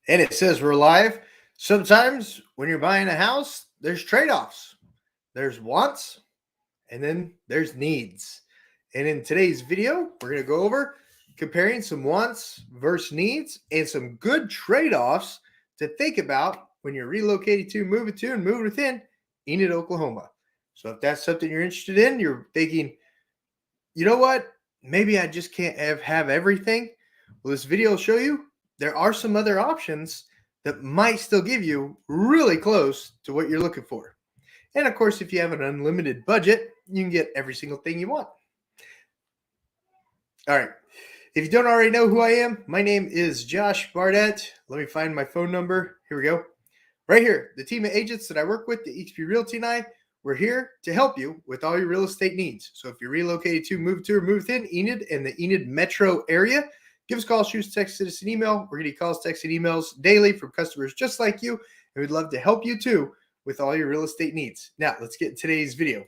And it says we're live. Sometimes when you're buying a house, there's trade offs, there's wants, and then there's needs. And in today's video, we're going to go over comparing some wants versus needs and some good trade offs to think about when you're relocating to, and moving within Enid, Oklahoma. So if that's something you're interested in, you're thinking, you know what? Maybe I just can't have everything. Well, this video will show you there are some other options that might still give you really close to what you're looking for. And of course, if you have an unlimited budget, you can get every single thing you want. All right. If you don't already know who I am, my name is Josh Barnett. Let me find my phone number. Here we go. Right here, the team of agents that I work with, the XP Realty and I, we're here to help you with all your real estate needs. So if you're relocated to, or move within Enid and the Enid metro area, give us a call, shoot us, text us an email. We're getting calls, texts, and emails daily from customers just like you. And we'd love to help you too with all your real estate needs. Now, let's get today's video.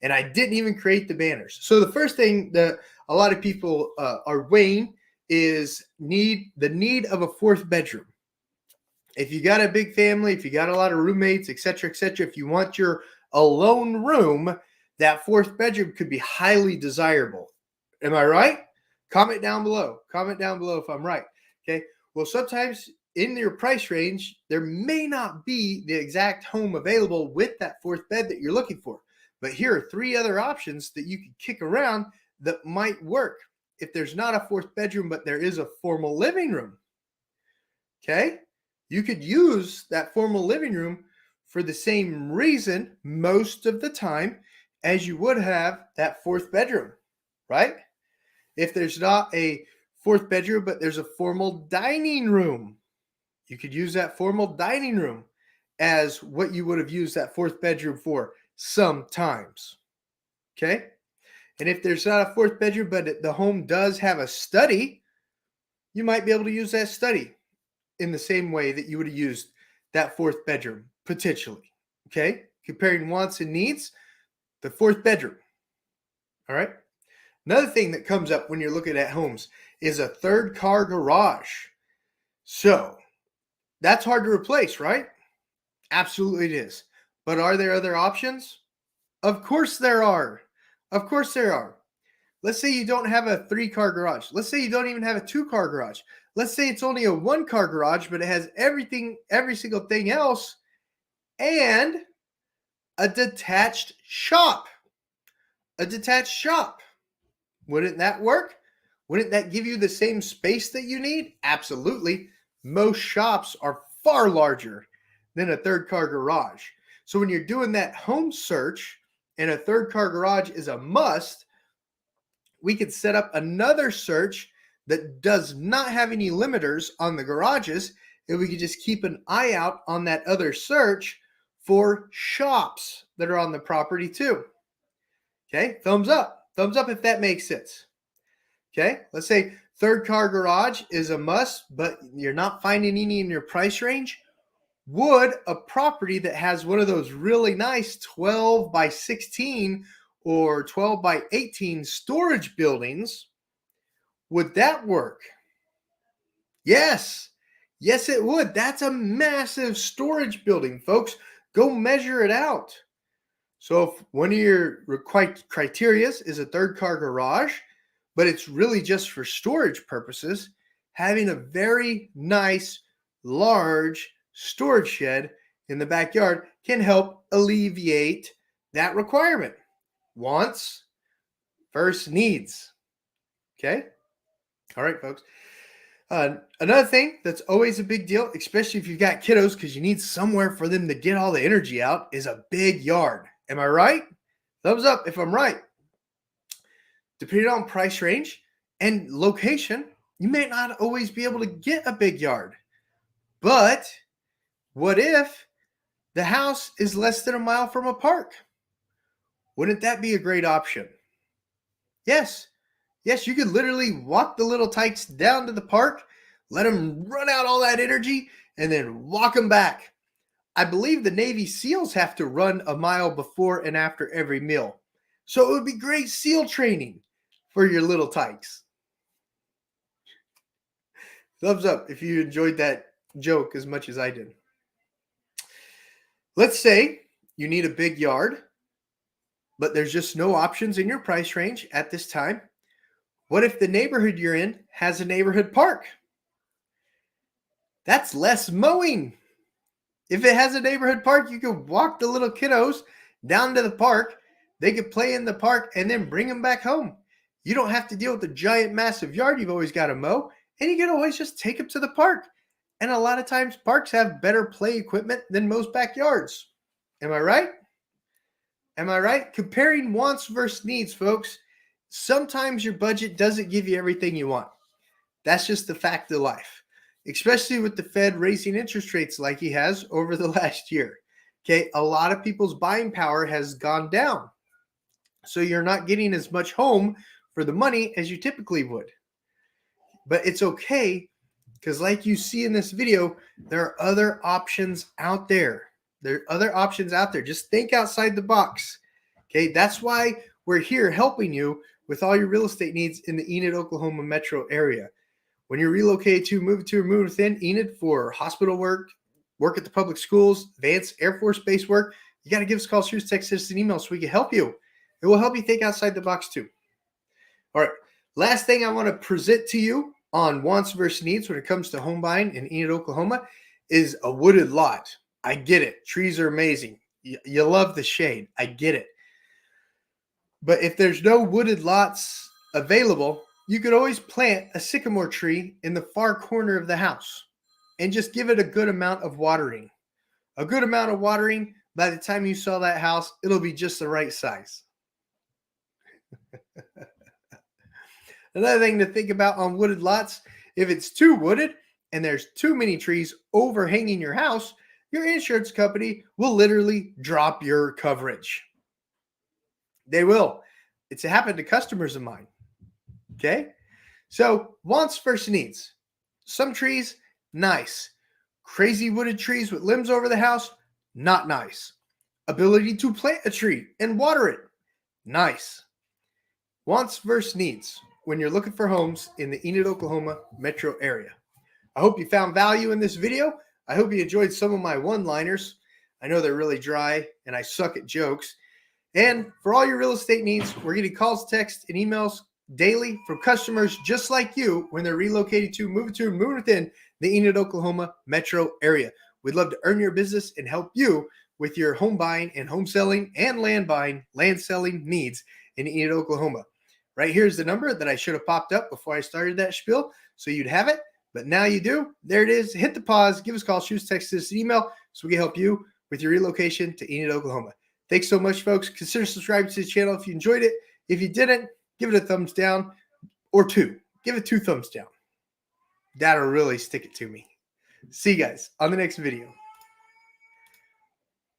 And I didn't even create the banners. So the first thing that a lot of people are weighing is the need of a fourth bedroom. If you got a big family, if you got a lot of roommates, etc., if you want your alone room, that fourth bedroom could be highly desirable. Am I right? Comment down below. Comment down below if I'm right. Okay. Well, sometimes in your price range, there may not be the exact home available with that fourth bed that you're looking for. But here are three other options that you can kick around that might work. If there's not a fourth bedroom, but there is a formal living room, okay, you could use that formal living room for the same reason most of the time as you would have that fourth bedroom, right? If there's not a fourth bedroom, but there's a formal dining room, you could use that formal dining room as what you would have used that fourth bedroom for sometimes, okay? And if there's not a fourth bedroom, but the home does have a study, you might be able to use that study in the same way that you would have used that fourth bedroom, potentially, okay? Comparing wants and needs, the fourth bedroom, all right? Another thing that comes up when you're looking at homes is a third car garage. So that's hard to replace, right? Absolutely it is. But are there other options? Of course there are. Of course there are. Let's say you don't have a 3-car garage. Let's say you don't even have a 2-car garage. Let's say it's only a 1-car garage, but it has everything, every single thing else, and a detached shop. A detached shop. Wouldn't that work? Wouldn't that give you the same space that you need? Absolutely. Most shops are far larger than a 3rd-car garage. So when you're doing that home search and a 3rd-car garage is a must, we could set up another search that does not have any limiters on the garages, and we could just keep an eye out on that other search for shops that are on the property too. Okay, thumbs up if that makes sense. Okay, let's say 3rd-car garage is a must, but you're not finding any in your price range. Would a property that has one of those really nice 12 by 16 or 12 by 18 storage buildings, would that work? Yes. Yes, it would. That's a massive storage building, folks. Go measure it out. So if one of your criteria is a 3rd-car garage, but it's really just for storage purposes, having a very nice, large storage shed in the backyard can help alleviate that requirement. Wants versus needs. Okay? All right, folks. Another thing that's always a big deal, especially if you've got kiddos, because you need somewhere for them to get all the energy out, is a big yard. Am I right? Thumbs up if I'm right. Depending on price range and location, you may not always be able to get a big yard. But what if the house is less than a mile from a park? Wouldn't that be a great option? Yes. Yes, you could literally walk the little tykes down to the park, let them run out all that energy, and then walk them back. I believe the Navy SEALs have to run a mile before and after every meal. So it would be great SEAL training for your little tykes. Thumbs up if you enjoyed that joke as much as I did. Let's say you need a big yard, but there's just no options in your price range at this time. What if the neighborhood you're in has a neighborhood park? That's less mowing. If it has a neighborhood park, you can walk the little kiddos down to the park. They could play in the park and then bring them back home. You don't have to deal with the giant, massive yard you've always got to mow, and you can always just take them to the park. And a lot of times, parks have better play equipment than most backyards. Am I right? Am I right? Comparing wants versus needs, folks. Sometimes your budget doesn't give you everything you want. That's just the fact of life, especially with the Fed raising interest rates like he has over the last year. Okay, a lot of people's buying power has gone down. So you're not getting as much home for the money as you typically would. But it's okay because, like you see in this video, there are other options out there. There are other options out there. Just think outside the box. Okay, that's why we're here helping you with all your real estate needs in the Enid, Oklahoma metro area. When you're relocated to, or move within Enid for hospital work, work at the public schools, advanced Air Force Base work, you got to give us a call, shoot us, text us an email so we can help you. It will help you think outside the box too. All right, last thing I want to present to you on wants versus needs when it comes to home buying in Enid, Oklahoma is a wooded lot. I get it. Trees are amazing. You love the shade. I get it. But if there's no wooded lots available, you could always plant a sycamore tree in the far corner of the house and just give it a good amount of watering. A good amount of watering, by the time you sell that house, it'll be just the right size. Another thing to think about on wooded lots, if it's too wooded and there's too many trees overhanging your house, your insurance company will literally drop your coverage. They will. It's happened to customers of mine. Okay? So, wants versus needs. Some trees, nice. Crazy wooded trees with limbs over the house, not nice. Ability to plant a tree and water it, nice. Wants versus needs when you're looking for homes in the Enid, Oklahoma metro area. I hope you found value in this video. I hope you enjoyed some of my one-liners. I know they're really dry and I suck at jokes. And for all your real estate needs, we're getting calls, texts, and emails daily from customers just like you when they're relocated to, moving within the Enid, Oklahoma metro area. We'd love to earn your business and help you with your home buying and home selling and land buying, land selling needs in Enid, Oklahoma. Right here's the number that I should have popped up before I started that spiel so you'd have it, but now you do. There it is. Hit the pause, give us a call, shoot us, text us, an email so we can help you with your relocation to Enid, Oklahoma. Thanks so much, folks. Consider subscribing to the channel if you enjoyed it. If you didn't, give it a thumbs down or two. Give it 2 thumbs down. That'll really stick it to me. See you guys on the next video.